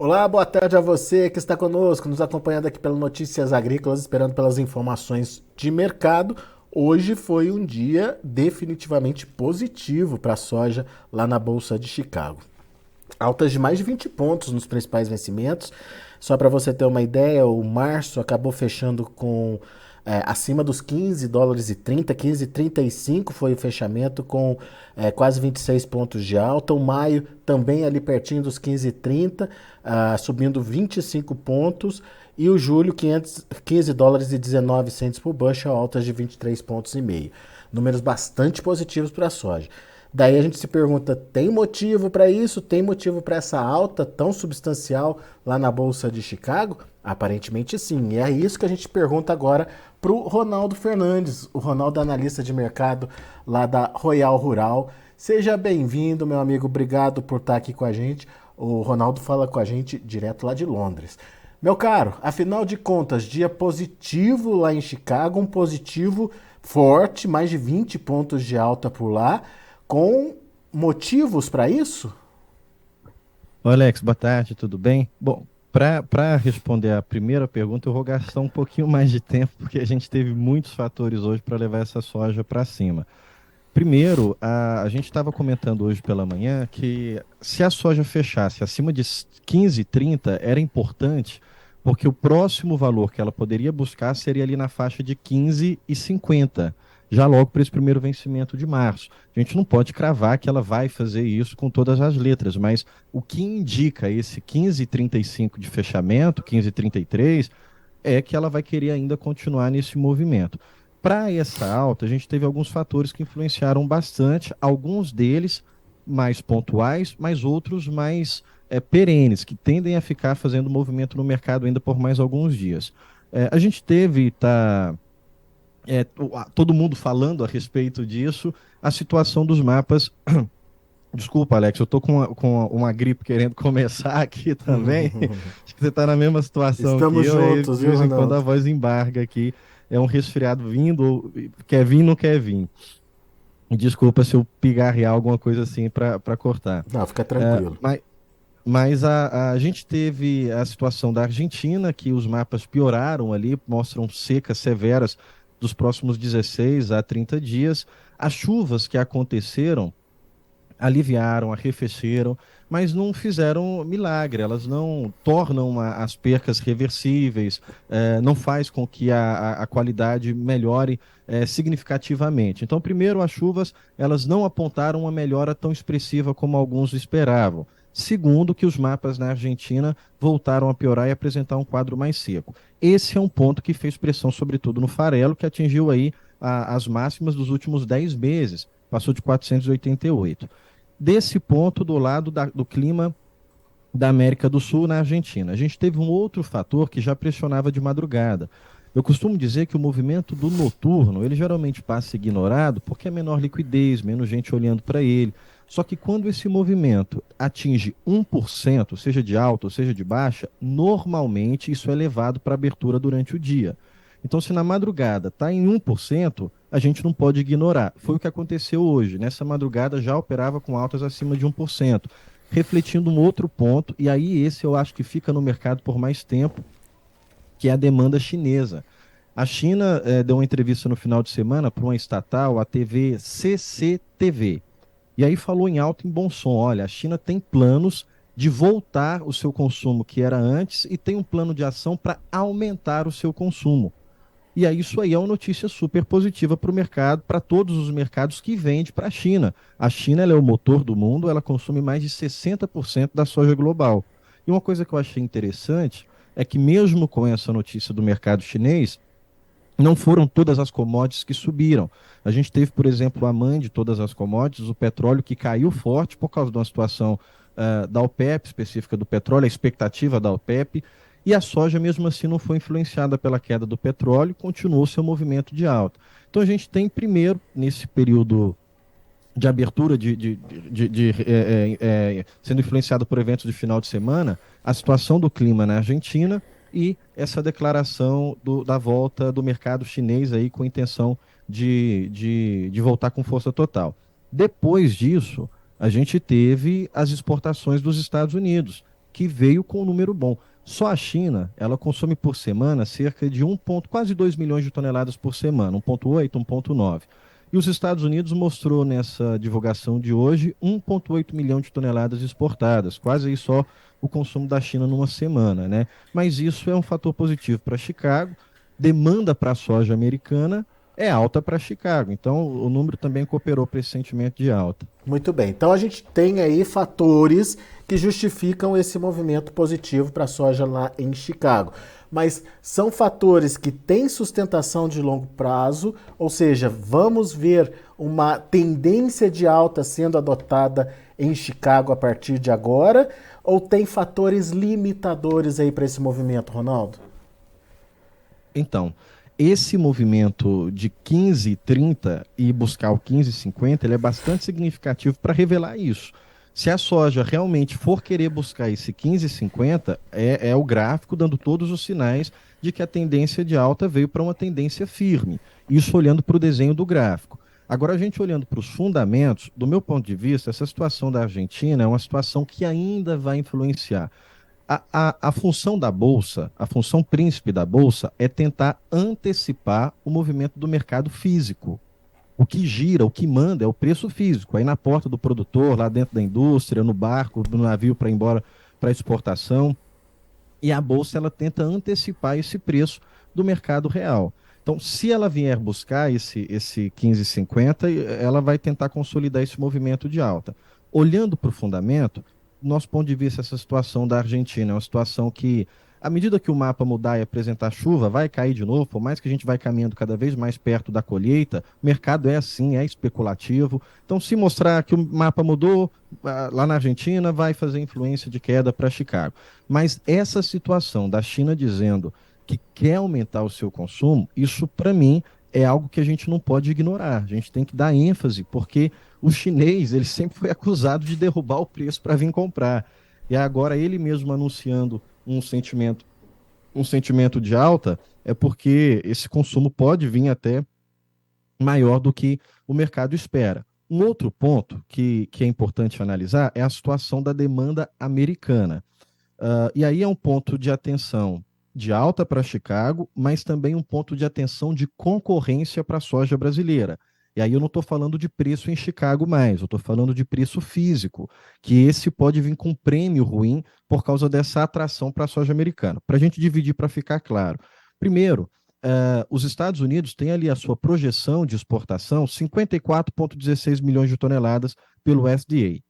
Olá, boa tarde a você que está conosco, nos acompanhando aqui pelo Notícias Agrícolas, esperando pelas informações de mercado. Hoje foi um dia definitivamente positivo para a soja lá na Bolsa de Chicago. Altas de mais de 20 pontos nos principais vencimentos. Só para você ter uma ideia, o março acabou fechando com acima dos 15 dólares e 30, 15,35 foi o fechamento com quase 26 pontos de alta. O maio também ali pertinho dos 15,30, subindo 25 pontos. E o julho, 15 dólares e 19 centes por bushel, altas de 23 pontos e meio. Números bastante positivos para a soja. Daí a gente se pergunta, tem motivo para isso? Tem motivo para essa alta tão substancial lá na Bolsa de Chicago? Aparentemente sim. E é isso que a gente pergunta agora para o Ronaldo Fernandes, o Ronaldo analista de mercado lá da Royal Rural. Seja bem-vindo, meu amigo. Obrigado por estar aqui com a gente. O Ronaldo fala com a gente direto lá de Londres. Meu caro, afinal de contas, dia positivo lá em Chicago, um positivo forte, mais de 20 pontos de alta por lá, com motivos para isso? Oi, Alex, boa tarde, tudo bem? Bom, para responder a primeira pergunta, eu vou gastar um pouquinho mais de tempo, porque a gente teve muitos fatores hoje para levar essa soja para cima. Primeiro, a gente estava comentando hoje pela manhã que se a soja fechasse acima de 15,30 era importante, porque o próximo valor que ela poderia buscar seria ali na faixa de 15,50, já logo para esse primeiro vencimento de março. A gente não pode cravar que ela vai fazer isso com todas as letras, mas o que indica esse 15,35 de fechamento, 15,33, é que ela vai querer ainda continuar nesse movimento. Para essa alta, a gente teve alguns fatores que influenciaram bastante, alguns deles mais pontuais, mas outros mais perenes, que tendem a ficar fazendo movimento no mercado ainda por mais alguns dias. A gente teve, todo mundo falando a respeito disso, a situação dos mapas. Desculpa, Alex, eu tô com uma gripe querendo começar aqui também. Acho que você está na mesma situação que Estamos eu, aí juntos, de viu, vez em quando a Ronaldo? voz embarga aqui. É um resfriado vindo, quer vir, não quer vir. Desculpa se eu pigarrear alguma coisa assim para cortar. Não, fica É, tranquilo. mas a gente teve a situação da Argentina, que os mapas pioraram ali, mostram secas severas dos próximos 16 a 30 dias. As chuvas que aconteceram aliviaram, arrefeceram, mas não fizeram milagre, elas não tornam as percas reversíveis, não faz com que a qualidade melhore significativamente. Então, primeiro, as chuvas elas não apontaram uma melhora tão expressiva como alguns esperavam. Segundo, que os mapas na Argentina voltaram a piorar e apresentar um quadro mais seco. Esse é um ponto que fez pressão, sobretudo no farelo, que atingiu aí as máximas dos últimos 10 meses, passou de 488 desse ponto do lado do clima da América do Sul na Argentina. A gente teve um outro fator que já pressionava de madrugada. Eu costumo dizer que o movimento do noturno, ele geralmente passa ignorado porque é menor liquidez, menos gente olhando para ele. Só que quando esse movimento atinge 1%, seja de alta ou seja de baixa, normalmente isso é levado para abertura durante o dia. Então, se na madrugada está em 1%, a gente não pode ignorar. Foi o que aconteceu hoje. Nessa madrugada já operava com altas acima de 1%, refletindo um outro ponto, e aí esse eu acho que fica no mercado por mais tempo, que é a demanda chinesa. A China deu uma entrevista no final de semana para uma estatal, a TV CCTV, e aí falou em alto e em bom som, olha, a China tem planos de voltar o seu consumo que era antes e tem um plano de ação para aumentar o seu consumo. E aí isso aí é uma notícia super positiva para o mercado, para todos os mercados que vendem para a China. A China ela é o motor do mundo, ela consome mais de 60% da soja global. E uma coisa que eu achei interessante é que mesmo com essa notícia do mercado chinês, não foram todas as commodities que subiram. A gente teve, por exemplo, a mãe de todas as commodities, o petróleo, que caiu forte por causa de uma situação da OPEP, específica do petróleo, a expectativa da OPEP, e a soja, mesmo assim, não foi influenciada pela queda do petróleo, continuou seu movimento de alta. Então, a gente tem, primeiro, nesse período de abertura, sendo influenciado por eventos de final de semana, a situação do clima na Argentina e essa declaração da volta do mercado chinês aí com intenção de voltar com força total. Depois disso, a gente teve as exportações dos Estados Unidos. que veio com um número bom. Só a China, ela consome por semana cerca de quase 2 milhões de toneladas por semana, 1,8, 1,9. E os Estados Unidos mostrou nessa divulgação de hoje 1,8 milhão de toneladas exportadas, quase aí só o consumo da China numa semana, né? Mas isso é um fator positivo para Chicago. Demanda para a soja americana é alta para Chicago. Então, o número também cooperou para esse sentimento de alta. Muito bem. Então a gente tem aí fatores que justificam esse movimento positivo para a soja lá em Chicago. Mas são fatores que têm sustentação de longo prazo, ou seja, vamos ver uma tendência de alta sendo adotada em Chicago a partir de agora, ou tem fatores limitadores aí para esse movimento, Ronaldo? Então, esse movimento de 15,30 e buscar o 15,50, ele é bastante significativo para revelar isso. Se a soja realmente for querer buscar esse 15,50, é o gráfico dando todos os sinais de que a tendência de alta veio para uma tendência firme. Isso olhando para o desenho do gráfico. Agora, a gente olhando para os fundamentos, do meu ponto de vista, essa situação da Argentina é uma situação que ainda vai influenciar. A função da Bolsa, a função príncipe da Bolsa, é tentar antecipar o movimento do mercado físico. O que gira, o que manda é o preço físico. Aí na porta do produtor, lá dentro da indústria, no barco, no navio para ir embora para exportação. E a Bolsa ela tenta antecipar esse preço do mercado real. Então, se ela vier buscar esse 15,50, ela vai tentar consolidar esse movimento de alta. Olhando para o fundamento, do nosso ponto de vista, essa situação da Argentina é uma situação que, à medida que o mapa mudar e apresentar chuva, vai cair de novo, por mais que a gente vai caminhando cada vez mais perto da colheita, o mercado é assim, é especulativo. Então, se mostrar que o mapa mudou, lá na Argentina, vai fazer influência de queda para Chicago. Mas essa situação da China dizendo que quer aumentar o seu consumo, isso, para mim, é algo que a gente não pode ignorar. A gente tem que dar ênfase, porque o chinês ele sempre foi acusado de derrubar o preço para vir comprar. E agora ele mesmo anunciando um sentimento de alta, é porque esse consumo pode vir até maior do que o mercado espera. Um outro ponto que é importante analisar é a situação da demanda americana. E aí é um ponto de atenção de alta para Chicago, mas também um ponto de atenção de concorrência para a soja brasileira. E aí eu não estou falando de preço em Chicago mais, eu estou falando de preço físico, que esse pode vir com um prêmio ruim por causa dessa atração para a soja americana. Para a gente dividir para ficar claro. Primeiro, os Estados Unidos têm ali a sua projeção de exportação 54,16 milhões de toneladas pelo USDA.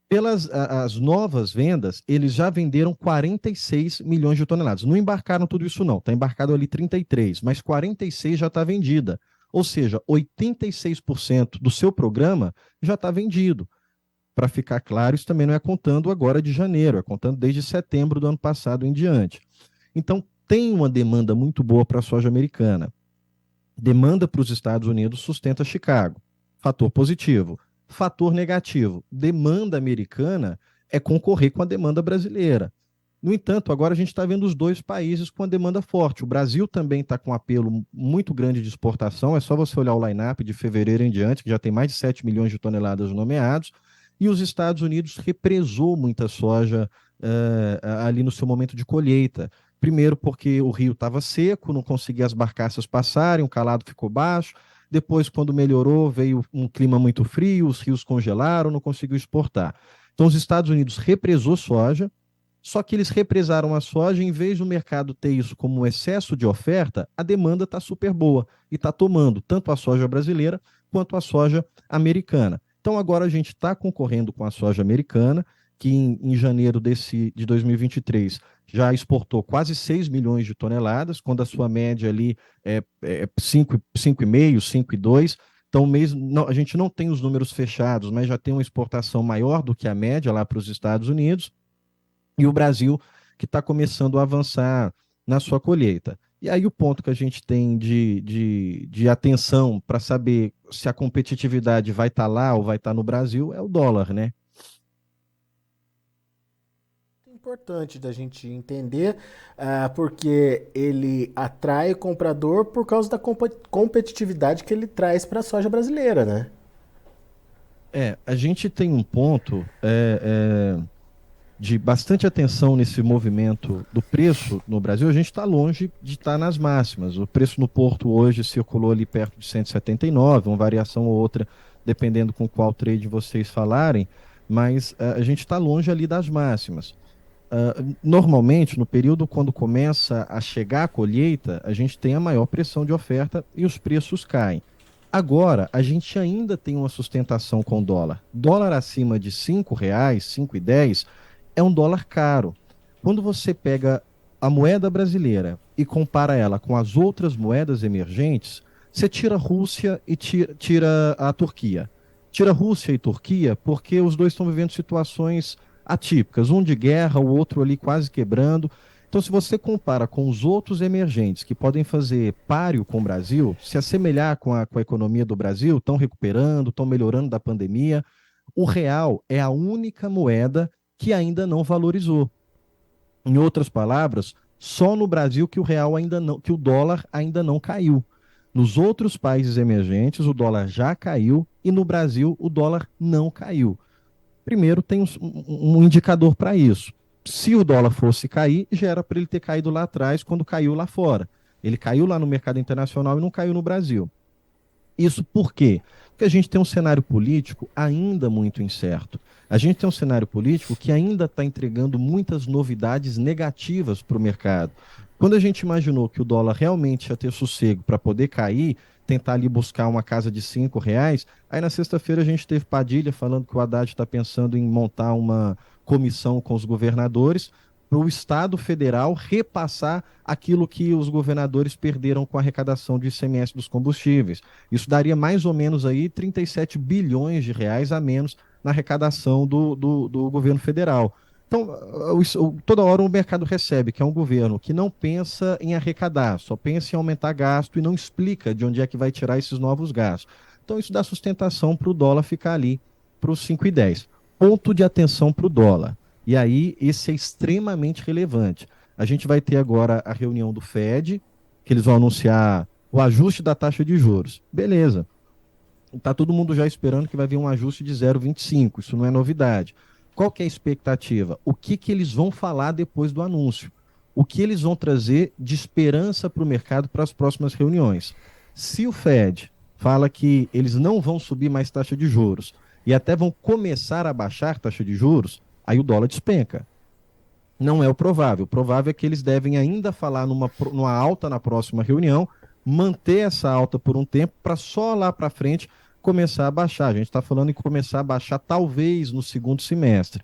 Pelas as novas vendas, eles já venderam 46 milhões de toneladas. Não embarcaram tudo isso não, está embarcado ali 33, mas 46 já está vendida. Ou seja, 86% do seu programa já está vendido. Para ficar claro, isso também não é contando agora de janeiro, é contando desde setembro do ano passado em diante. Então, tem uma demanda muito boa para a soja americana. Demanda para os Estados Unidos sustenta Chicago. Fator positivo. Fator negativo. Demanda americana é concorrer com a demanda brasileira. No entanto, agora a gente está vendo os dois países com a demanda forte. O Brasil também está com um apelo muito grande de exportação. É só você olhar o line-up de fevereiro em diante, que já tem mais de 7 milhões de toneladas nomeados. E os Estados Unidos represou muita soja ali no seu momento de colheita. Primeiro porque o rio estava seco, não conseguia as barcaças passarem, o calado ficou baixo. Depois, quando melhorou, veio um clima muito frio, os rios congelaram, não conseguiu exportar. Então, os Estados Unidos represou soja, só que eles represaram a soja, em vez do mercado ter isso como um excesso de oferta, a demanda está super boa e está tomando tanto a soja brasileira quanto a soja americana. Então agora a gente está concorrendo com a soja americana, que em janeiro de 2023 já exportou quase 6 milhões de toneladas, quando a sua média ali é 5,5, 5,2. Então, a gente não tem os números fechados, mas já tem uma exportação maior do que a média lá para os Estados Unidos. E o Brasil, que está começando a avançar na sua colheita. E aí o ponto que a gente tem de atenção para saber se a competitividade vai estar lá ou vai estar no Brasil é o dólar, né? Importante da gente entender, porque ele atrai o comprador por causa da competitividade que ele traz para a soja brasileira, né? A gente tem um ponto de bastante atenção nesse movimento do preço no Brasil, a gente está longe de estar nas máximas. O preço no Porto hoje circulou ali perto de 179, uma variação ou outra, dependendo com qual trade vocês falarem, mas a gente está longe ali das máximas. Normalmente, no período quando começa a chegar a colheita, a gente tem a maior pressão de oferta e os preços caem. Agora, a gente ainda tem uma sustentação com o dólar. Dólar acima de R$ 5, 5,10 é um dólar caro. Quando você pega a moeda brasileira e compara ela com as outras moedas emergentes, você tira a Rússia e tira a Turquia. Tira a Rússia e Turquia porque os dois estão vivendo situações atípicas, um de guerra, o outro ali quase quebrando. Então, se você compara com os outros emergentes que podem fazer páreo com o Brasil, se assemelhar com a economia do Brasil, estão recuperando, estão melhorando da pandemia, o real é a única moeda que ainda não valorizou. Em outras palavras, só no Brasil que o real ainda não, que o dólar ainda não caiu. Nos outros países emergentes, o dólar já caiu e no Brasil o dólar não caiu. Primeiro, tem um indicador para isso. Se o dólar fosse cair, já era para ele ter caído lá atrás, quando caiu lá fora. Ele caiu lá no mercado internacional e não caiu no Brasil. Isso por quê? Porque a gente tem um cenário político ainda muito incerto. A gente tem um cenário político que ainda está entregando muitas novidades negativas para o mercado. Quando a gente imaginou que o dólar realmente ia ter sossego para poder cair, tentar ali buscar uma casa de R$ 5, aí na sexta-feira a gente teve Padilha falando que o Haddad está pensando em montar uma comissão com os governadores para o Estado federal repassar aquilo que os governadores perderam com a arrecadação do ICMS dos combustíveis. Isso daria mais ou menos aí 37 bilhões de reais a menos na arrecadação do governo federal. Então, toda hora o mercado recebe, que é um governo que não pensa em arrecadar, só pensa em aumentar gasto e não explica de onde é que vai tirar esses novos gastos. Então, isso dá sustentação para o dólar ficar ali para os 5,10. Ponto de atenção para o dólar. E aí, esse é extremamente relevante. A gente vai ter agora a reunião do Fed, que eles vão anunciar o ajuste da taxa de juros. Beleza. Está todo mundo já esperando que vai vir um ajuste de 0,25. Isso não é novidade. Qual que é a expectativa? O que eles vão falar depois do anúncio? O que eles vão trazer de esperança para o mercado para as próximas reuniões? Se o Fed fala que eles não vão subir mais taxa de juros e até vão começar a baixar taxa de juros, aí o dólar despenca. Não é o provável. O provável é que eles devem ainda falar numa alta na próxima reunião, manter essa alta por um tempo, para só lá para frente começar a baixar. A gente está falando em começar a baixar talvez no segundo semestre.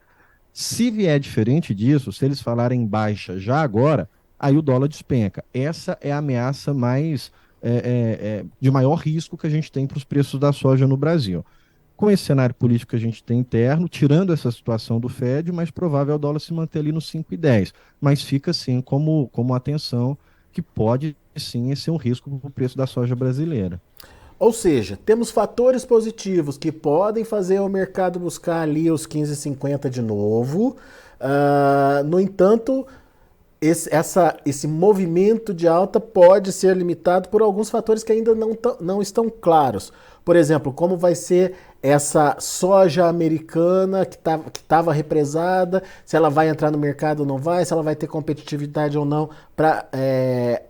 Se vier diferente disso, se eles falarem em baixa já agora, aí o dólar despenca. Essa é a ameaça mais de maior risco que a gente tem para os preços da soja no Brasil. Com esse cenário político que a gente tem interno, tirando essa situação do Fed, o mais provável é o dólar se manter ali no 5,10. Mas fica sim como atenção que pode sim ser um risco para o preço da soja brasileira. Ou seja, temos fatores positivos que podem fazer o mercado buscar ali os 15,50 de novo. No entanto, esse movimento de alta pode ser limitado por alguns fatores que ainda não estão claros. Por exemplo, como vai ser essa soja americana que estava represada, se ela vai entrar no mercado ou não vai, se ela vai ter competitividade ou não para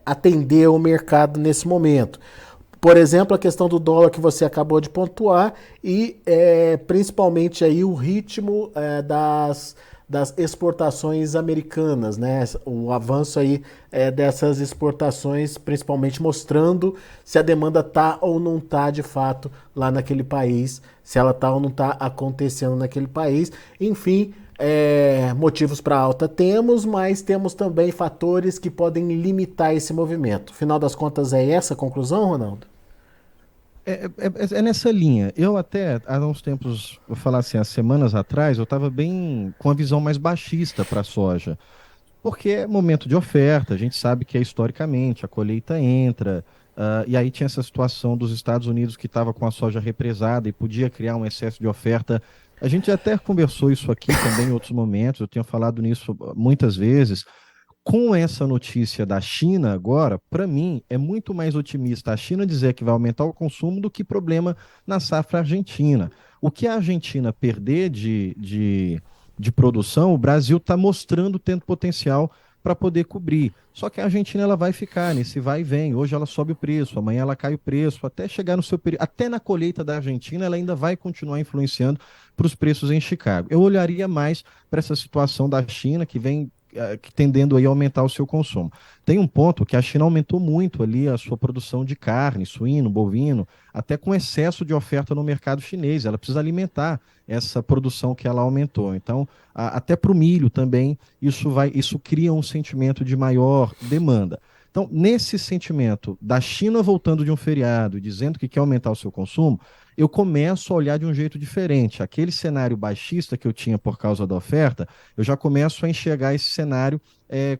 atender o mercado nesse momento. Por exemplo, a questão do dólar que você acabou de pontuar e principalmente aí o ritmo das exportações americanas, né? O avanço aí dessas exportações, principalmente mostrando se a demanda tá ou não tá de fato lá naquele país, se ela tá ou não tá acontecendo naquele país. Enfim, motivos para alta temos, mas temos também fatores que podem limitar esse movimento. Afinal das contas, é essa a conclusão, Ronaldo? É nessa linha. Eu até, há uns tempos, vou falar assim, há semanas atrás, eu estava bem com a visão mais baixista para a soja. Porque é momento de oferta, a gente sabe que é historicamente, a colheita entra, e aí tinha essa situação dos Estados Unidos que estava com a soja represada e podia criar um excesso de oferta. A gente até conversou isso aqui também em outros momentos, eu tenho falado nisso muitas vezes. Com essa notícia da China agora, para mim, é muito mais otimista a China dizer que vai aumentar o consumo do que problema na safra argentina. O que a Argentina perder de de produção, o Brasil está mostrando tendo potencial para poder cobrir. Só que a Argentina ela vai ficar nesse vai e vem. Hoje ela sobe o preço, amanhã ela cai o preço, até chegar no seu período. Até na colheita da Argentina, ela ainda vai continuar influenciando para os preços em Chicago. Eu olharia mais para essa situação da China, que vem tendendo aí a aumentar o seu consumo. Tem um ponto que a China aumentou muito ali a sua produção de carne, suíno, bovino, até com excesso de oferta no mercado chinês. Ela precisa alimentar essa produção que ela aumentou. Então, até para o milho também, isso cria um sentimento de maior demanda. Então, nesse sentimento da China voltando de um feriado, dizendo que quer aumentar o seu consumo, eu começo a olhar de um jeito diferente. Aquele cenário baixista que eu tinha por causa da oferta, eu já começo a enxergar esse cenário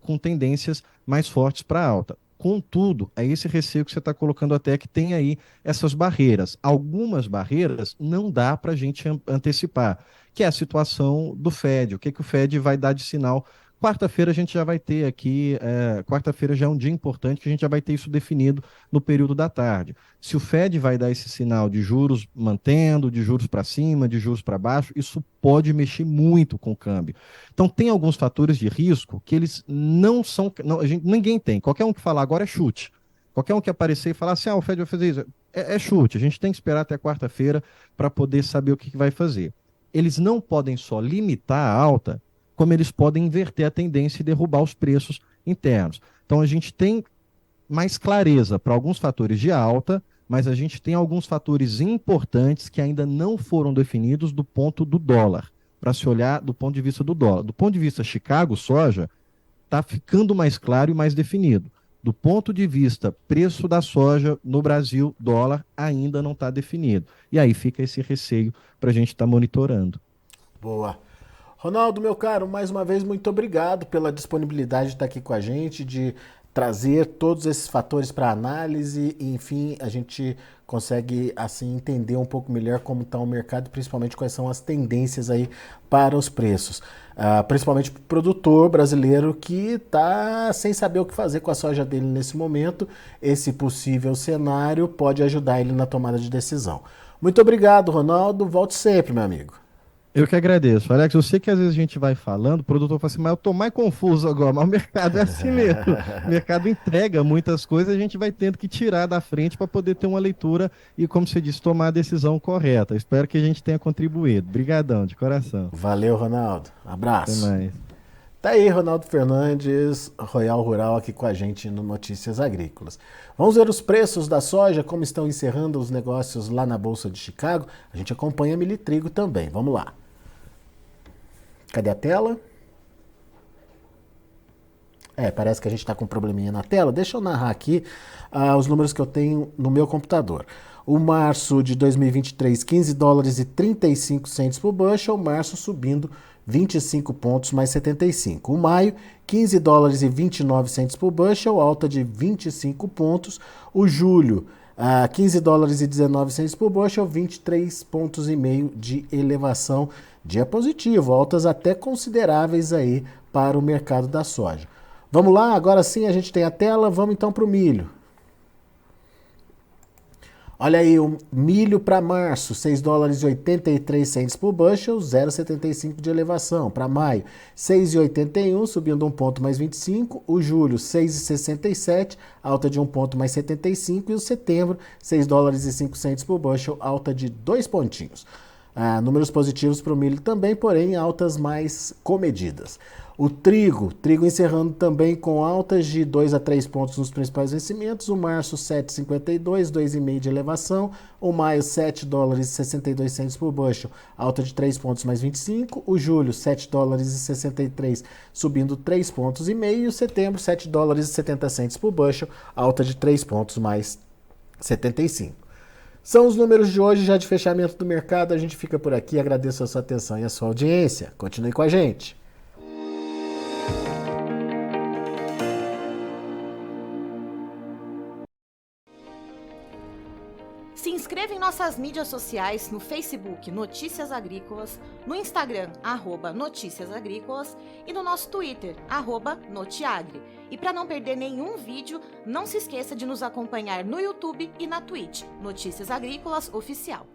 com tendências mais fortes para alta. Contudo, é esse receio que você está colocando até que tem aí essas barreiras. Algumas barreiras não dá para a gente antecipar, que é a situação do Fed. O que o Fed vai dar de sinal? Quarta-feira a gente já vai ter aqui, quarta-feira já é um dia importante que a gente já vai ter isso definido no período da tarde. Se o Fed vai dar esse sinal de juros mantendo, de juros para cima, de juros para baixo, isso pode mexer muito com o câmbio. Então tem alguns fatores de risco que eles não são, ninguém tem. Qualquer um que falar agora é chute. Qualquer um que aparecer e falar assim, o Fed vai fazer isso, é chute. A gente tem que esperar até quarta-feira para poder saber o que vai fazer. Eles não podem só limitar a alta, como eles podem inverter a tendência e derrubar os preços internos. Então, a gente tem mais clareza para alguns fatores de alta, mas a gente tem alguns fatores importantes que ainda não foram definidos do ponto do dólar, para se olhar do ponto de vista do dólar. Do ponto de vista Chicago, soja, está ficando mais claro e mais definido. Do ponto de vista preço da soja no Brasil, dólar ainda não está definido. E aí fica esse receio para a gente estar monitorando. Boa. Ronaldo, meu caro, mais uma vez, muito obrigado pela disponibilidade de estar aqui com a gente, de trazer todos esses fatores para análise e, enfim, a gente consegue, assim, entender um pouco melhor como está o mercado, principalmente quais são as tendências aí para os preços. Principalmente para o produtor brasileiro que está sem saber o que fazer com a soja dele nesse momento. Esse possível cenário pode ajudar ele na tomada de decisão. Muito obrigado, Ronaldo. Volte sempre, meu amigo. Eu que agradeço. Alex, eu sei que às vezes a gente vai falando, o produtor fala assim, mas eu tô mais confuso agora, mas o mercado é assim mesmo. O mercado entrega muitas coisas, a gente vai tendo que tirar da frente para poder ter uma leitura e, como você disse, tomar a decisão correta. Espero que a gente tenha contribuído. Obrigadão, de coração. Valeu, Ronaldo. Até Abraço. mais. Tá aí, Ronaldo Fernandes, Royal Rural, aqui com a gente no Notícias Agrícolas. Vamos ver os preços da soja, como estão encerrando os negócios lá na Bolsa de Chicago. A gente acompanha milho e trigo também. Vamos lá. Cadê a tela? Parece que a gente está com um probleminha na tela. Deixa eu narrar aqui os números que eu tenho no meu computador. O março de 2023, 15 dólares e 35 centes por bushel. Março subindo 25 pontos mais 75. O maio, 15 dólares e 29 centes por bushel, alta de 25 pontos. O julho, 15 dólares e 19 centes por bushel, 23 pontos e meio de elevação. Dia positivo, altas até consideráveis aí para o mercado da soja. Vamos lá, agora sim a gente tem a tela, vamos então para o milho. Olha aí, o milho para março, 6 dólares e 83 centes por bushel, 0,75 de elevação. Para maio, 6,81, subindo um ponto mais 25. O julho, 6,67, alta de um ponto mais 75. E o setembro, 6 dólares e 5 centes por bushel, alta de 2 pontinhos. Números positivos para o milho também, porém altas mais comedidas. O trigo encerrando também com altas de 2 a 3 pontos nos principais vencimentos. O março 7,52, 2,5 de elevação. O maio 7 dólares e 62 centes por bushel, alta de 3 pontos mais 25. O julho 7 dólares e 63, subindo 3 pontos e meio. E o setembro 7 dólares e 70 centes por bushel, alta de 3 pontos mais 75. São os números de hoje, já de fechamento do mercado. A gente fica por aqui. Agradeço a sua atenção e a sua audiência. Continue com a gente. Se inscreva em nossas mídias sociais no Facebook Notícias Agrícolas, no Instagram @Notícias Agrícolas e no nosso Twitter @Notiagre. E para não perder nenhum vídeo, não se esqueça de nos acompanhar no YouTube e na Twitch, Notícias Agrícolas Oficial.